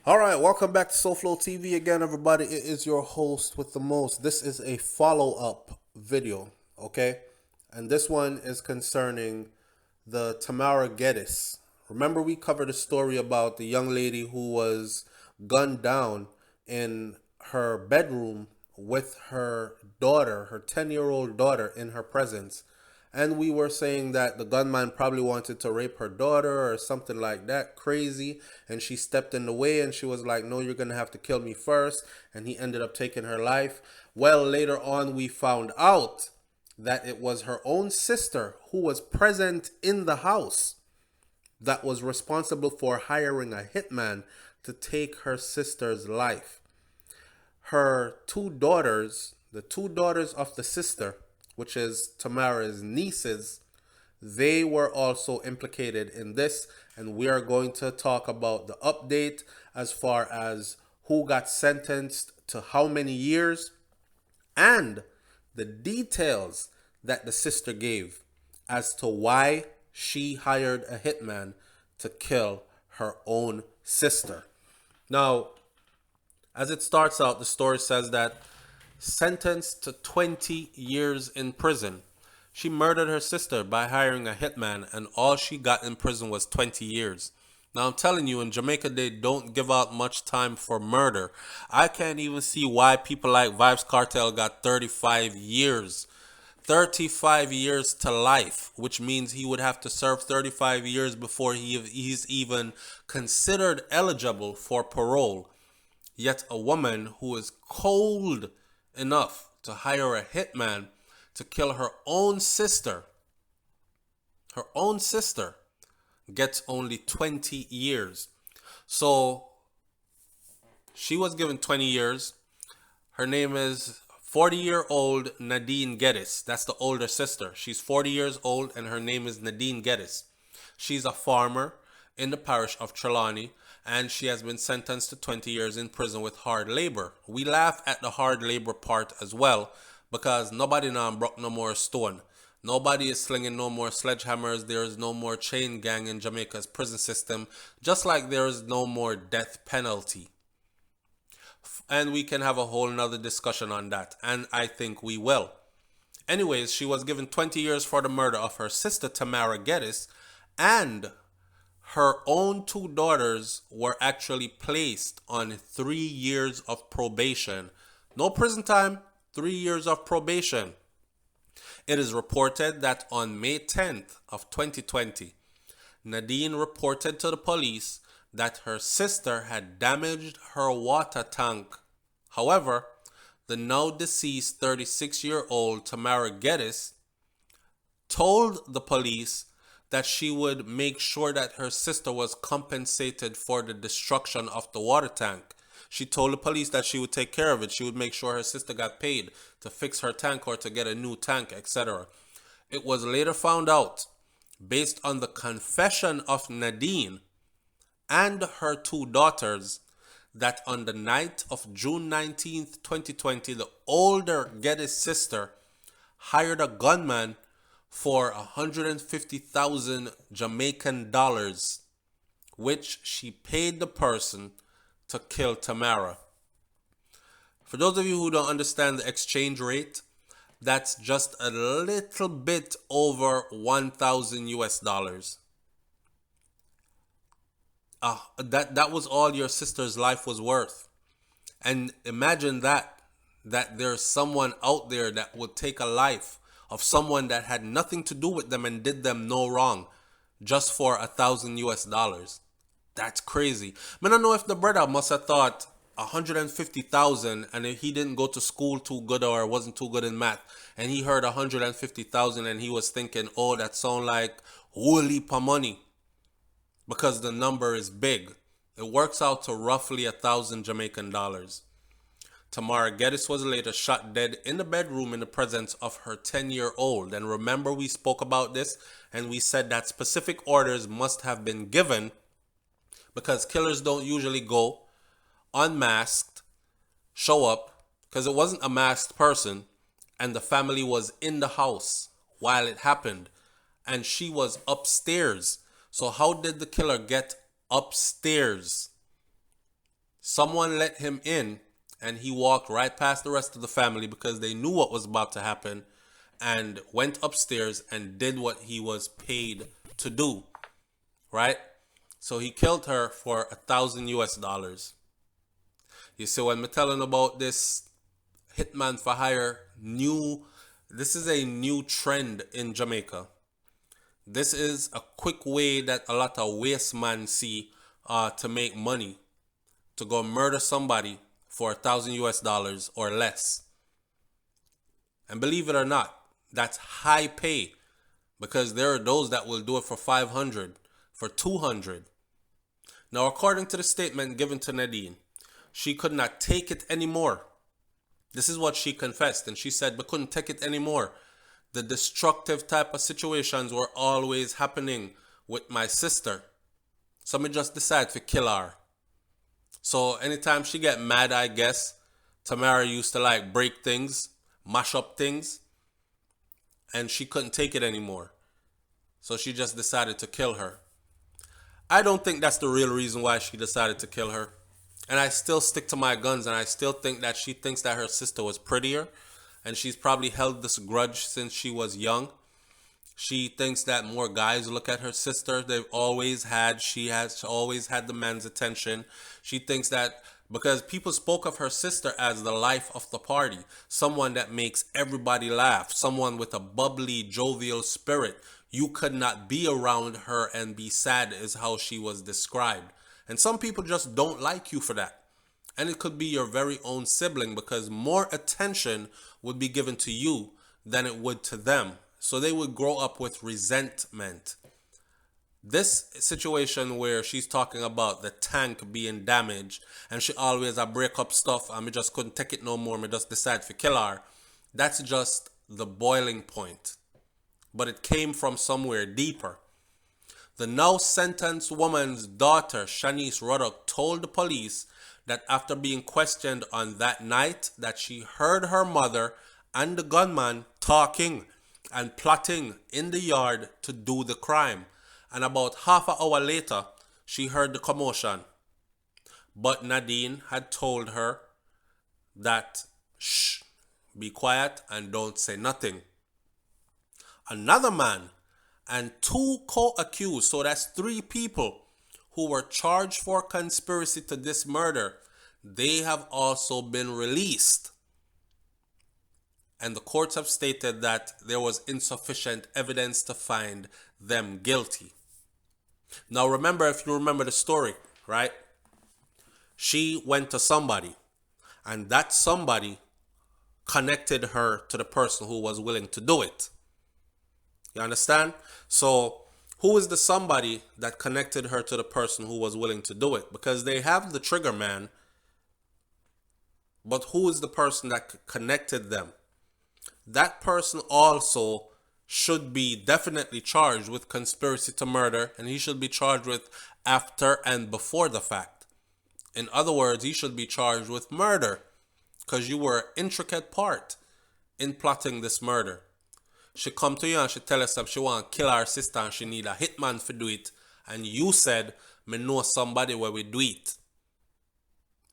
All right, welcome back to SouFLoTV again, everybody. It is your host with the most. This is a follow-up video, okay? And this one is concerning the Tamara Geddes. Remember, we covered a story about the young lady who was gunned down in her bedroom with her daughter, her 10-year-old daughter, in her presence. And we were saying that the gunman probably wanted to rape her daughter or something like that, crazy. And she stepped in the way and she was like, no, you're going to have to kill me first. And he ended up taking her life. Well, later on, we found out that it was her own sister who was present in the house that was responsible for hiring a hitman to take her sister's life. Her two daughters, the two daughters of the sister, which is Tamara's nieces, they were also implicated in this. And we are going to talk about the update as far as who got sentenced to how many years and the details that the sister gave as to why she hired a hitman to kill her own sister. Now, as it starts out, the story says that sentenced to 20 years in prison. She murdered her sister by hiring a hitman, and all she got in prison was 20 years. Now, I'm telling you, in Jamaica, they don't give out much time for murder. I can't even see why people like Vibes Cartel got 35 years. 35 years to life, which means he would have to serve 35 years before he's even considered eligible for parole. Yet a woman who is cold enough to hire a hitman to kill her own sister, gets only 20 years. So she was given 20 years. Her name is 40-year-old Nadine Geddes. That's the older sister. She's 40 years old and her name is Nadine Geddes. She's a farmer in the parish of Trelawney, and she has been sentenced to 20 years in prison with hard labor. We laugh at the hard labor part as well because nobody now broke no more stone. Nobody is slinging no more sledgehammers. There is no more chain gang in Jamaica's prison system, just like there is no more death penalty. And we can have a whole nother discussion on that, and I think we will. Anyways, she was given 20 years for the murder of her sister Tamara Geddes, and her own two daughters were actually placed on 3 years of probation. No prison time, 3 years of probation. It is reported that on May 10th of 2020, Nadine reported to the police that her sister had damaged her water tank. However, the now deceased 36-year-old Tamara Geddes told the police that she would make sure that her sister was compensated for the destruction of the water tank. She told the police that she would take care of it. She would make sure her sister got paid to fix her tank or to get a new tank, etc. It was later found out, based on the confession of Nadine and her two daughters, that on the night of June 19th, 2020, the older Geddes sister hired a gunman for 150,000 Jamaican dollars, which she paid the person to kill Tamara. For those of you who don't understand the exchange rate, that's just a little bit over 1,000 US dollars. That was all your sister's life was worth. And imagine that there's someone out there that would take a life of someone that had nothing to do with them and did them no wrong just for 1,000 US dollars. That's crazy. I don't know if the brother must have thought 150,000, and if he didn't go to school too good or wasn't too good in math, and he heard 150,000 and he was thinking, oh, that sound like whole heap of money, because the number is big. It works out to roughly 1,000 Jamaican dollars. Tamara Geddes was later shot dead in the bedroom in the presence of her 10-year-old. And remember, we spoke about this and we said that specific orders must have been given because killers don't usually go unmasked, show up, because it wasn't a masked person and the family was in the house while it happened and she was upstairs. So how did the killer get upstairs? Someone let him in, and he walked right past the rest of the family because they knew what was about to happen, and went upstairs and did what he was paid to do, right? So he killed her for $1,000 US. You see, when me telling about this hitman for hire, this is a new trend in Jamaica. This is a quick way that a lot of waste men see to make money, to go murder somebody for $1,000 US or less. And believe it or not, that's high pay, because there are those that will do it for 500, for 200. Now, according to the statement given to Nadine, she could not take it anymore. This is what she confessed, and she said, "We couldn't take it anymore. The destructive type of situations were always happening with my sister. So me just decided to kill her." So anytime she get mad, I guess, Tamara used to like break things, mash up things, and she couldn't take it anymore. So she just decided to kill her. I don't think that's the real reason why she decided to kill her. And I still stick to my guns, and I still think that she thinks that her sister was prettier, and she's probably held this grudge since she was young. She thinks that more guys look at her sister. She has always had the man's attention. She thinks that because people spoke of her sister as the life of the party, someone that makes everybody laugh, someone with a bubbly, jovial spirit. You could not be around her and be sad, is how she was described. And some people just don't like you for that. And it could be your very own sibling, because more attention would be given to you than it would to them. So they would grow up with resentment. This situation where she's talking about the tank being damaged and she always a break up stuff and me just couldn't take it no more, me just decided to kill her, that's just the boiling point. But it came from somewhere deeper. The now sentenced woman's daughter, Shanice Ruddock, told the police that after being questioned on that night, that she heard her mother and the gunman talking and plotting in the yard to do the crime. And about half an hour later, she heard the commotion. But Nadine had told her that, shh, be quiet and don't say nothing. Another man and two co-accused, so that's 3 people who were charged for conspiracy to this murder, they have also been released. And the courts have stated that there was insufficient evidence to find them guilty. Now remember, if you remember the story, right? She went to somebody, and that somebody connected her to the person who was willing to do it. You understand? So who is the somebody that connected her to the person who was willing to do it? Because they have the trigger man, but who is the person that connected them? That person also should be definitely charged with conspiracy to murder, and he should be charged with after and before the fact. In other words, he should be charged with murder because you were an intricate part in plotting this murder. She come to you and she tell us that she want to kill her sister and she need a hitman to do it, and you said, "Me know somebody where we do it."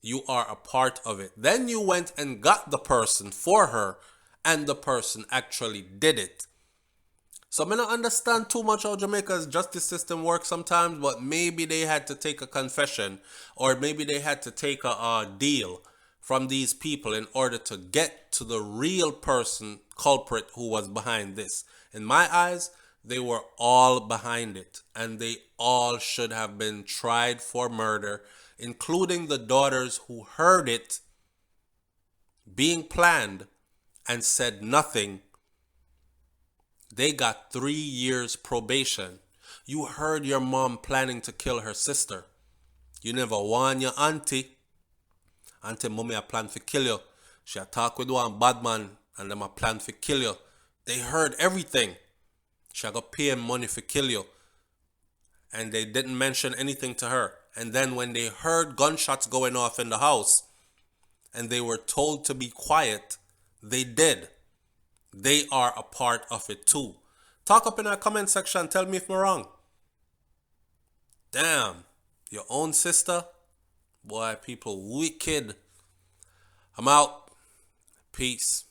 You are a part of it. Then you went and got the person for her, and the person actually did it. So I don't understand too much how Jamaica's justice system works sometimes, but maybe they had to take a confession, or maybe they had to take a deal from these people in order to get to the real person, culprit, who was behind this. In my eyes, they were all behind it, and they all should have been tried for murder, including the daughters who heard it being planned and said nothing. They got 3 years probation. You heard your mom planning to kill her sister. You never warn your auntie. Auntie, mommy a plan to kill you. She a talk with one bad man and them a plan to kill you. They heard everything. She a go pay him money to kill you. And they didn't mention anything to her. And then when they heard gunshots going off in the house and they were told to be quiet, they did. They are a part of it too. Talk up in our comment section. Tell me if I'm wrong. Damn. Your own sister Boy, people wicked. I'm out. Peace.